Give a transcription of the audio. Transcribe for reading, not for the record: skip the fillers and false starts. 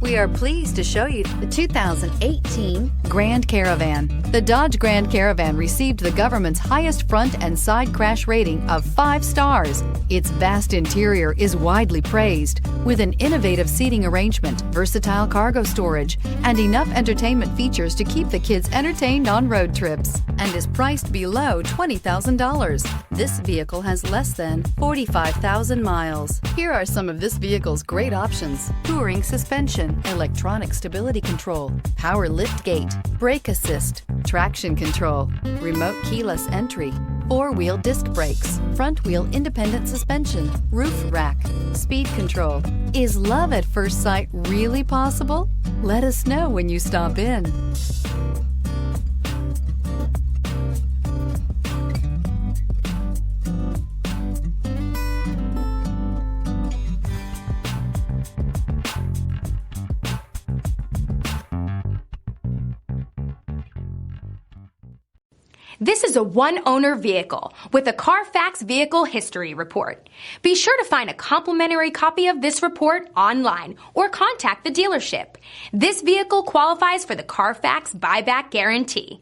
We are pleased to show you the 2018 Grand Caravan. The Dodge Grand Caravan received the government's highest front and side crash rating of 5 stars. Its vast interior is widely praised, with an innovative seating arrangement, versatile cargo storage, and enough entertainment features to keep the kids entertained on road trips, and is priced below $20,000. This vehicle has less than 45,000 miles. Here are some of this vehicle's great options: touring suspension, electronic stability control, power liftgate, brake assist, traction control, remote keyless entry, 4-wheel disc brakes, front wheel independent suspension, roof rack, speed control. Is love at first sight really possible? Let us know when you stop in. This is a one-owner vehicle with a Carfax Vehicle History Report. Be sure to find a complimentary copy of this report online or contact the dealership. This vehicle qualifies for the Carfax Buyback Guarantee.